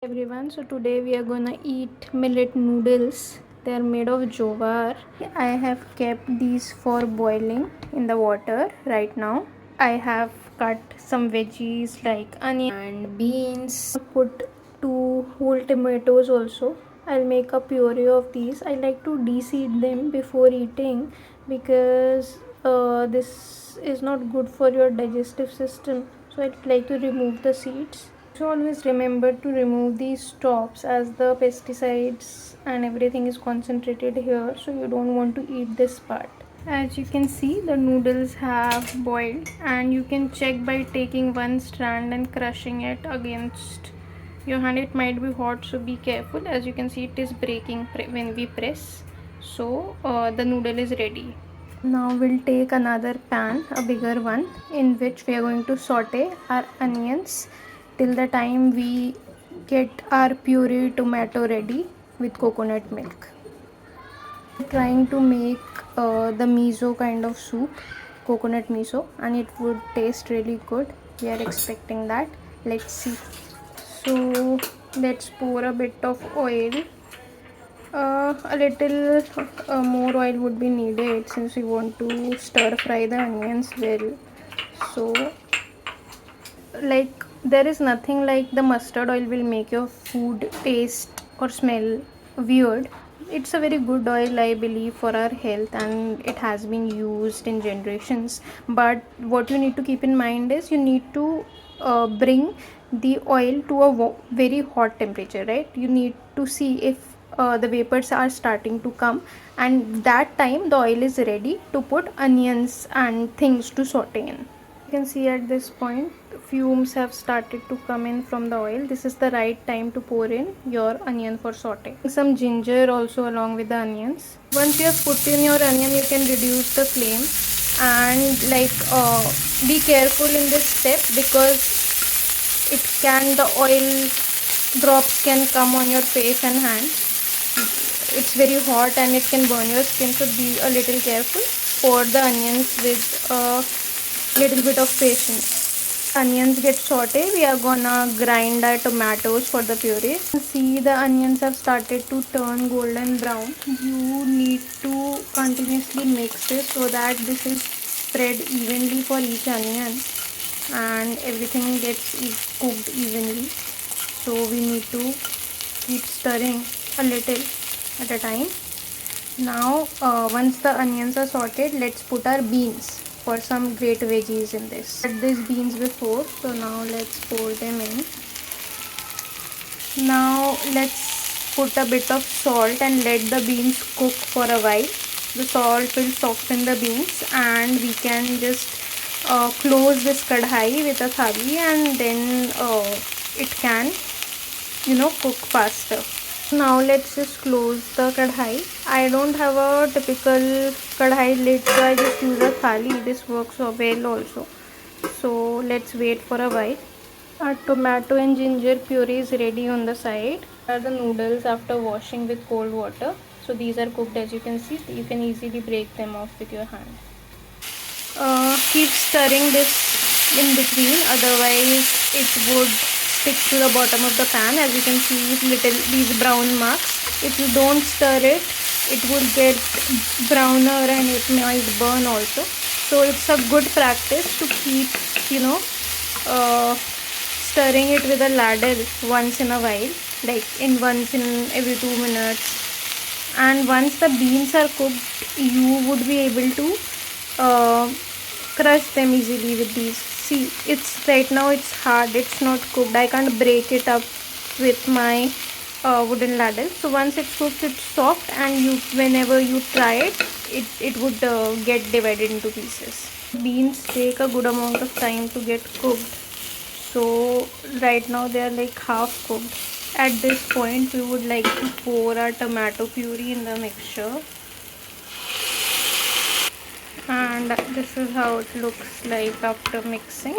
Everyone, so today we are gonna eat millet noodles. They are made of jowar. I have kept these for boiling in the water right now. I have cut some veggies like onion and beans. Put two whole tomatoes also. I'll make a puree of these. I like to de-seed them before eating because this is not good for your digestive system. So I'd like to remove the seeds. So always remember to remove these tops as the pesticides and everything is concentrated here, so you don't want to eat this part. As you can see, the noodles have boiled, and you can check by taking one strand and crushing it against your hand. It might be hot, so be careful. As you can see, it is breaking when we press. So the noodle is ready. Now we'll take another pan, a bigger one, in which we are going to saute our onions till the time we get our puree tomato ready with coconut milk. We're trying to make the miso kind of soup, coconut miso, and it would taste really good. We are expecting that. Let's see. So let's pour a bit of oil. A little more oil would be needed since we want to stir fry the onions well. So like, there is nothing like the mustard oil will make your food taste or smell weird. It's a very good oil, I believe, for our health, and it has been used in generations. But what you need to keep in mind is you need to bring the oil to a very hot temperature, right? You need to see if the vapors are starting to come, and that time the oil is ready to put onions and things to saute in. You can see at this point fumes have started to come in from the oil. This is the right time to pour in your onion for saute. Some ginger also along with the onions. Once you have put in your onion, you can reduce the flame, and be careful in this step because the oil drops can come on your face and hands. It's very hot and it can burn your skin, so be a little careful. Pour the onions with a little bit of patience. Onions get sauteed, we are gonna grind our tomatoes for the puree. See, the onions have started to turn golden brown. You need to continuously mix this so that this is spread evenly for each onion and everything gets cooked evenly. So we need to keep stirring a little at a time. Now once the onions are sorted, let's put our beans for some great veggies in this. Add these beans before, so now let's pour them in. Now let's put a bit of salt and let the beans cook for a while. The salt will soften the beans, and we can just close this kadhai with a thali, and then it can cook faster. Now let's just close the kadhai. I don't have a typical kadhai lid, so I just use a thali. This works well also. So let's wait for a while. Our tomato and ginger puree is ready on the side. These are the noodles after washing with cold water. So these are cooked, as you can see. You can easily break them off with your hand. Keep stirring this in between, otherwise it would stick to the bottom of the pan. As you can see, these brown marks. If you don't stir it, it will get browner and it might burn also. So it's a good practice to keep stirring it with a ladle once in a while, like once in every 2 minutes. And once the beans are cooked, you would be able to crush them easily with these. See, it's right now it's hard, it's not cooked. I can't break it up with my wooden ladle. So once it's cooked, it's soft, and whenever you try it would get divided into pieces. Beans take a good amount of time to get cooked, so right now they are like half cooked. At this point, we would like to pour our tomato puree in the mixture, and this is how it looks like after mixing.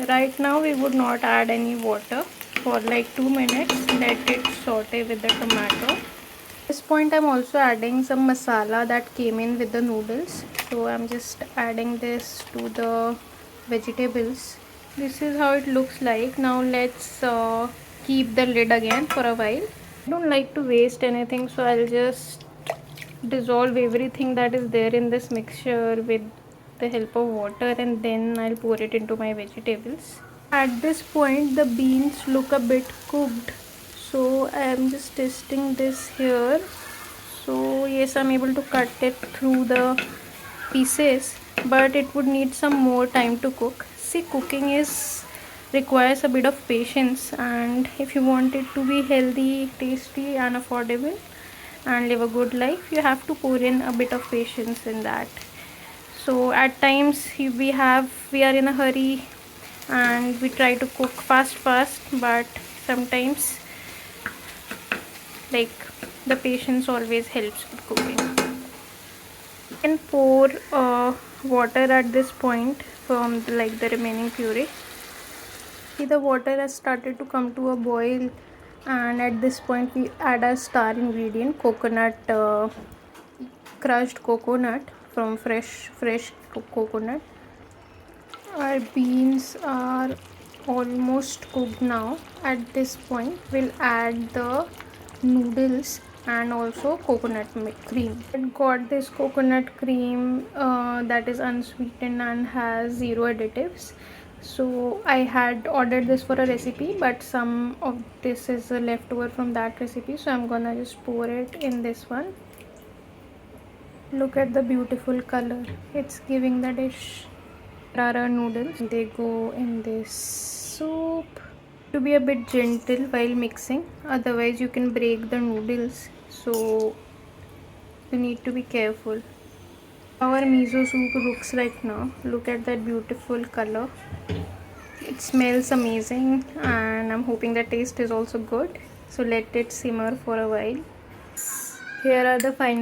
Right now we would not add any water. For like 2 minutes, let it saute with the tomato. At this point, I'm also adding some masala that came in with the noodles. So I'm just adding this to the vegetables. This is how it looks like. Now let's keep the lid again for a while. I don't like to waste anything, so I'll just dissolve everything that is there in this mixture with the help of water, and then I'll pour it into my vegetables. At this point the beans look a bit cooked, so I am just testing this here. So yes, I'm able to cut it through the pieces, but it would need some more time to cook. See, cooking is requires a bit of patience, and if you want it to be healthy, tasty and affordable and live a good life, you have to pour in a bit of patience in that. So at times we are in a hurry and we try to cook fast, but sometimes, like, the patience always helps with cooking. You can pour water at this point from the remaining puree. See, the water has started to come to a boil, and at this point we add a star ingredient, crushed coconut from fresh coconut. Our beans are almost cooked now. At this point we'll add the noodles and also cream. I got this coconut cream that is unsweetened and has zero additives. So I had ordered this for a recipe, but some of this is a leftover from that recipe, so I'm gonna just pour it in this one. Look at the beautiful color it's giving the dish. Here are our noodles. They go in this soup. To be a bit gentle while mixing, otherwise you can break the noodles, so you need to be careful. Our miso soup looks like now. Look at that beautiful color. It smells amazing, and I'm hoping the taste is also good. So let it simmer for a while. Here are the final